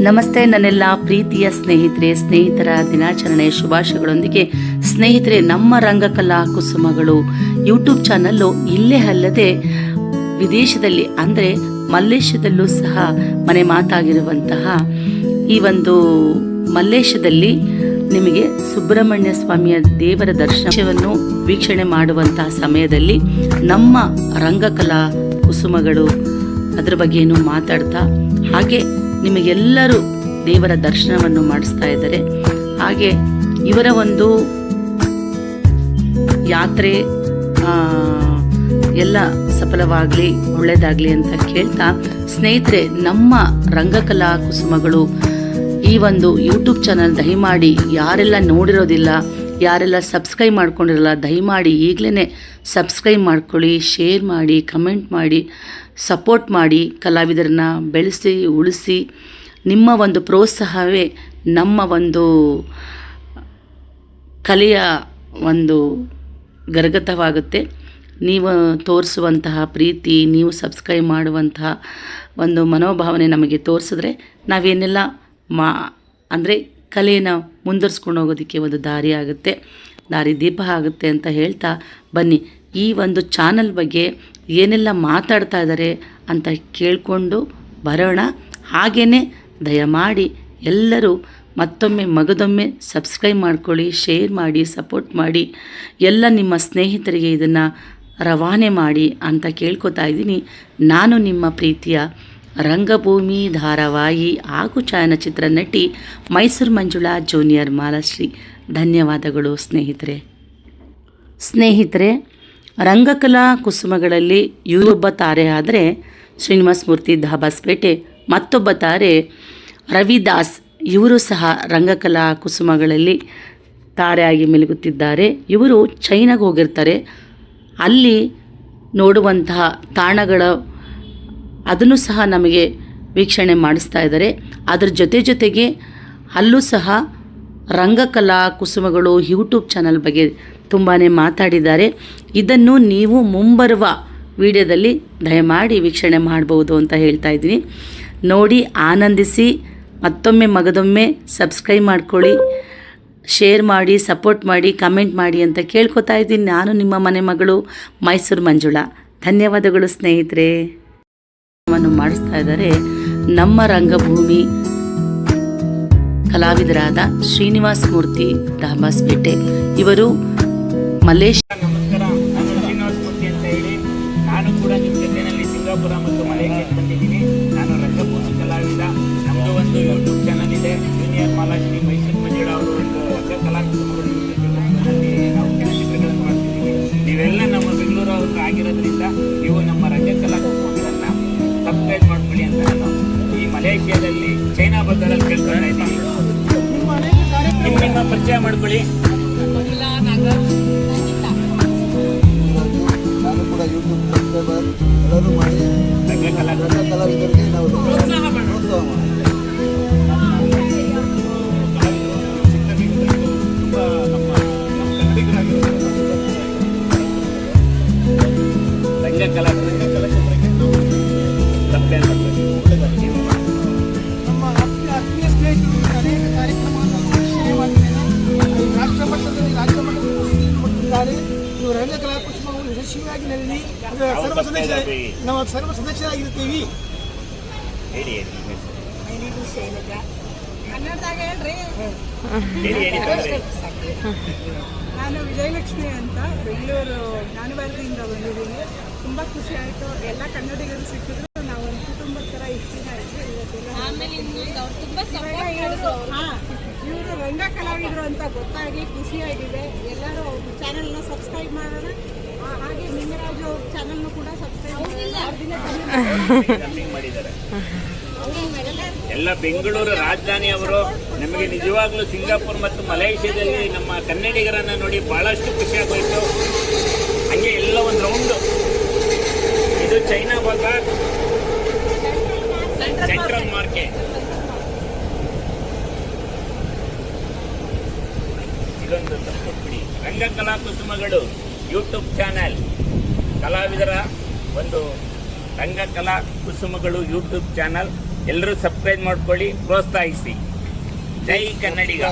ನಮಸ್ತೆ ನನ್ನೆಲ್ಲ ಪ್ರೀತಿಯ ಸ್ನೇಹಿತರ ದಿನಾಚರಣೆ ಶುಭಾಶಯಗಳೊಂದಿಗೆ ಸ್ನೇಹಿತರೆ, ನಮ್ಮ ರಂಗಕಲಾ ಕುಸುಮಗಳು ಯೂಟ್ಯೂಬ್ ಚಾನಲ್ಲು ಇಲ್ಲೇ ಅಲ್ಲದೆ ವಿದೇಶದಲ್ಲಿ ಅಂದರೆ ಮಲ್ಲೇಶದಲ್ಲೂ ಸಹ ಮನೆ ಮಾತಾಗಿರುವಂತಹ ಈ ಒಂದು ಮಲ್ಲೇಶದಲ್ಲಿ ನಿಮಗೆ ಸುಬ್ರಹ್ಮಣ್ಯ ಸ್ವಾಮಿಯ ದೇವರ ದರ್ಶನವನ್ನು ವೀಕ್ಷಣೆ ಮಾಡುವಂತಹ ಸಮಯದಲ್ಲಿ ನಮ್ಮ ರಂಗಕಲಾ ಕುಸುಮಗಳು ಅದರ ಬಗ್ಗೆಯನ್ನು ಮಾತಾಡ್ತಾ ಹಾಗೆ ನಿಮಗೆಲ್ಲರೂ ದೇವರ ದರ್ಶನವನ್ನು ಮಾಡಿಸ್ತಾ ಇದ್ದಾರೆ. ಹಾಗೆ ಇವರ ಒಂದು ಯಾತ್ರೆ ಎಲ್ಲ ಸಫಲವಾಗಲಿ, ಒಳ್ಳೆಯದಾಗಲಿ ಅಂತ ಕೇಳ್ತಾ ಸ್ನೇಹಿತರೆ, ನಮ್ಮ ರಂಗಕಲಾ ಕುಸುಮಗಳು ಈ ಒಂದು ಯೂಟ್ಯೂಬ್ ಚಾನಲ್ ದಯಮಾಡಿ ಯಾರೆಲ್ಲ ನೋಡಿರೋದಿಲ್ಲ, ಯಾರೆಲ್ಲ ಸಬ್ಸ್ಕ್ರೈಬ್ ಮಾಡ್ಕೊಂಡಿರಲ್ಲ, ದಯಮಾಡಿ ಈಗಲೇ ಸಬ್ಸ್ಕ್ರೈಬ್ ಮಾಡ್ಕೊಳ್ಳಿ, ಶೇರ್ ಮಾಡಿ, ಕಮೆಂಟ್ ಮಾಡಿ, ಸಪೋರ್ಟ್ ಮಾಡಿ. ಕಲಾವಿದರನ್ನ ಬೆಳೆಸಿ ಉಳಿಸಿ, ನಿಮ್ಮ ಒಂದು ಪ್ರೋತ್ಸಾಹವೇ ನಮ್ಮ ಒಂದು ಕಲೆಯ ಒಂದು ಗರಗತವಾಗುತ್ತೆ. ನೀವು ತೋರಿಸುವಂತಹ ಪ್ರೀತಿ, ನೀವು ಸಬ್ಸ್ಕ್ರೈಬ್ ಮಾಡುವಂತಹ ಒಂದು ಮನೋಭಾವನೆ ನಮಗೆ ತೋರಿಸಿದ್ರೆ ನಾವೇನೆಲ್ಲ ಅಂದರೆ ಕಲೆಯನ್ನು ಮುಂದುವರಿಸ್ಕೊಂಡು ಹೋಗೋದಕ್ಕೆ ಒಂದು ದಾರಿ ಆಗುತ್ತೆ, ದಾರಿ ದೀಪ ಆಗುತ್ತೆ ಅಂತ ಹೇಳ್ತಾ ಬನ್ನಿ ಈ ಒಂದು ಚಾನಲ್ ಬಗ್ಗೆ ಏನೆಲ್ಲ ಮಾತಾಡ್ತಾ ಇದ್ದಾರೆ ಅಂತ ಕೇಳಿಕೊಂಡು ಬರೋಣ. ಹಾಗೆಯೇ ದಯಮಾಡಿ ಎಲ್ಲರೂ ಮತ್ತೊಮ್ಮೆ ಮಗದೊಮ್ಮೆ ಸಬ್ಸ್ಕ್ರೈಬ್ ಮಾಡ್ಕೊಳ್ಳಿ, ಶೇರ್ ಮಾಡಿ, ಸಪೋರ್ಟ್ ಮಾಡಿ, ಎಲ್ಲ ನಿಮ್ಮ ಸ್ನೇಹಿತರಿಗೆ ಇದನ್ನು ರವಾನೆ ಮಾಡಿ ಅಂತ ಕೇಳ್ಕೊತಾ ಇದ್ದೀನಿ. ನಾನು ನಿಮ್ಮ ಪ್ರೀತಿಯ ರಂಗಭೂಮಿ ಧಾರಾವಾಹಿ ಹಾಗೂ ಚಲನಚಿತ್ರ ನಟಿ ಮೈಸೂರು ಮಂಜುಳಾ ಜೂನಿಯರ್ ಮಾಲಾಶ್ರೀ. ಧನ್ಯವಾದಗಳು ಸ್ನೇಹಿತರೆ, ರಂಗಕಲಾ ಕುಸುಮಗಳಲ್ಲಿ ಇವರೊಬ್ಬ ತಾರೆ ಆದರೆ ಶ್ರೀನಿವಾಸ ಮೂರ್ತಿ ದಾಬಾಸ್ಪೇಟೆ, ಮತ್ತೊಬ್ಬ ತಾರೆ ರವಿದಾಸ್. ಇವರು ಸಹ ರಂಗಕಲಾ ಕುಸುಮಗಳಲ್ಲಿ ತಾರೆಯಾಗಿ ಮಿಲುಗುತ್ತಿದ್ದಾರೆ. ಇವರು ಚೈನಾಗೆ ಹೋಗಿರ್ತಾರೆ, ಅಲ್ಲಿ ನೋಡುವಂತಹ ತಾಣಗಳ ಅದನ್ನು ಸಹ ನಮಗೆ ವೀಕ್ಷಣೆ ಮಾಡಿಸ್ತಾ ಇದ್ದಾರೆ. ಅದರ ಜೊತೆಗೆ ಅಲ್ಲೂ ಸಹ ರಂಗಕಲಾ ಕುಸುಮಗಳು ಯೂಟ್ಯೂಬ್ ಚಾನಲ್ ಬಗ್ಗೆ ತುಂಬಾ ಮಾತಾಡಿದ್ದಾರೆ. ಇದನ್ನು ನೀವು ಮುಂಬರುವ ವಿಡಿಯೋದಲ್ಲಿ ದಯಮಾಡಿ ವೀಕ್ಷಣೆ ಮಾಡ್ಬೋದು ಅಂತ ಹೇಳ್ತಾ ಇದ್ದೀನಿ. ನೋಡಿ ಆನಂದಿಸಿ, ಮತ್ತೊಮ್ಮೆ ಮಗದೊಮ್ಮೆ ಸಬ್ಸ್ಕ್ರೈಬ್ ಮಾಡ್ಕೊಳ್ಳಿ, ಶೇರ್ ಮಾಡಿ, ಸಪೋರ್ಟ್ ಮಾಡಿ, ಕಮೆಂಟ್ ಮಾಡಿ ಅಂತ ಕೇಳ್ಕೊತಾ ಇದ್ದೀನಿ. ನಾನು ನಿಮ್ಮ ಮನೆ ಮಗಳು ಮೈಸೂರು ಮಂಜುಳಾ. ಧನ್ಯವಾದಗಳು ಸ್ನೇಹಿತರೆ. ಮಾಡಿಸ್ತಾ ಇದ್ದಾರೆ ನಮ್ಮ ರಂಗಭೂಮಿ ಕಲಾವಿದರಾದ ಶ್ರೀನಿವಾಸ ಮೂರ್ತಿ ದಾಬಾಸ್ಪೇಟೆ. ಇವರು ಮಲೇಶ್. ನಮಸ್ಕಾರ, ನಾನು ಶ್ರೀನಿವಾಸ ಮೂರ್ತಿ ಅಂತ ಹೇಳಿ ನಾನು ಕೂಡ ನಿಮ್ಮ ಜೊತೆಯಲ್ಲಿ ಸಿಂಗಾಪುರ ಮತ್ತು ಮಲೇಷಿಯಾಕ್ಕೆ ಬಂದಿದ್ದೀನಿ. ನಾನು ರಂಗಭೂಮಿ ಕಲಾವಿದ. ನಮ್ಮದು ಒಂದು ಯೂಟ್ಯೂಬ್ ಚಾನಲ್ ಇದೆ, ಜೂನಿಯರ್ ಮಾಲಾಶ್ರೀ ಮೈಸೂರು ಮಂಜುಳಾ ಅವರು ಒಂದು ರಂಗಕಲಾ ಕುಸುಮಗಳು ಚಾನಲ್ನಲ್ಲಿ ನಾವು ಚಲನಚಿತ್ರಗಳನ್ನು ಮಾಡ್ತಿದ್ದೀವಿ. ನೀವೆಲ್ಲ ನಮ್ಮ ಬೆಂಗಳೂರು ಅವರು ಆಗಿರೋದ್ರಿಂದ ನೀವು ನಮ್ಮ ರಂಗಕಲಾ ಕುಸುಮಗಳನ್ನು ಸಬ್ಸ್ಕ್ರೈಬ್ ಮಾಡ್ಕೊಳ್ಳಿ ಅಂತ ನಾನು ಈ ಮಲೇಷಿಯಾದಲ್ಲಿ ಚೈನಾ ಬದಲಲ್ಲಿ ಕೇಳ್ತಾ ಇದ್ದೀನಿ. ನಿಮ್ಮ ಪರಿಚಯ ಮಾಡ್ಕೊಳ್ಳಿ. ನಾನು ಕೂಡ ಯೂಟ್ಯೂಬ್ ಸಬ್ಸ್ಕ್ರೈಬರ್ ಎಲ್ಲರೂ ಮಾಡಿ ಕಲಾವಿದರಿಗೆ ನಾವು ಪ್ರೋತ್ಸಾಹ ಮಾಡಿ. ನಮ್ಮ ಆತ್ಮೀಯ ಸ್ನೇಹಿತರು ಅನೇಕ ಕಾರ್ಯಕ್ರಮವನ್ನು ವೀಕ್ಷಣೆ ಮಾಡಿದ್ದೇನೆ. ರಾಜ್ಯ ಮಟ್ಟದಲ್ಲಿ ಕೊಟ್ಟಿದ್ದಾರೆ. ಇವರು ರಂಗಕಲಾ ಕುಸುಮಗಳು ಯಶಸ್ವಿಯಾಗಿ ನಡೆಯಲಿ. ನಾವು ಸರ್ವ ಸದಸ್ಯರಾಗಿರ್ತೀವಿ. ನಾನು ವಿಜಯಲಕ್ಷ್ಮಿ ಅಂತ ಬೆಂಗಳೂರು ಜ್ಞಾನಭಾರತಿಯಿಂದ ಬಂದಿದ್ದೀನಿ. ತುಂಬ ಖುಷಿ ಆಯಿತು. ಎಲ್ಲ ಕನ್ನಡಿಗರು ಸಿಕ್ಕಿದ್ರು. ನಾವು ಒಂದು ಕುಟುಂಬದ ಥರ ಇಷ್ಟು ಆಯಿತು. ಇವರು ರಂಗ ಕಲಾವಿದರು ಅಂತ ಗೊತ್ತಾಗಿ ಖುಷಿಯಾಗಿದೆ. ಎಲ್ಲರೂ ಅವ್ರ ಚಾನಲ್ನ ಸಬ್ಸ್ಕ್ರೈಬ್ ಮಾಡೋಣ. ಹಾಗೆ ನಿಂಗರಾಜು ಚಾನಲ್ನು ಕೂಡ ಸಬ್ಸ್ಕ್ರೈಬ್ ಮಾಡಿದ್ದಾರೆ. ಎಲ್ಲ ಬೆಂಗಳೂರು ರಾಜಧಾನಿ ಅವರು. ನಮಗೆ ನಿಜವಾಗ್ಲೂ ಸಿಂಗಾಪುರ್ ಮತ್ತು ಮಲೇಷಿಯಾದಲ್ಲಿ ನಮ್ಮ ಕನ್ನಡಿಗರನ್ನ ನೋಡಿ ಬಹಳಷ್ಟು ಖುಷಿ ಆಗೋಯ್ತು. ಹಂಗೆ ಎಲ್ಲ ಒಂದು ರೌಂಡು. ಇದು ಚೈನಾ ಬಜಾರ್, ಸೆಂಟ್ರಲ್ ಮಾರ್ಕೆಟ್. ಇದೊಂದು ತಪ್ಪುಬಿಡಿ. ರಂಗಕಲಾ ಕುಸುಮಗಳು ಯೂಟ್ಯೂಬ್ ಚಾನಲ್, ಕಲಾವಿದರ ಒಂದು ರಂಗಕಲಾ ಕುಸುಮಗಳು ಯೂಟ್ಯೂಬ್ ಚಾನಲ್ ಎಲ್ಲರೂ ಸಬ್ಸ್ಕ್ರೈಬ್ ಮಾಡ್ಕೊಳ್ಳಿ, ಪ್ರೋತ್ಸಾಹಿಸಿ. ಜೈ ಕನ್ನಡಿಗ.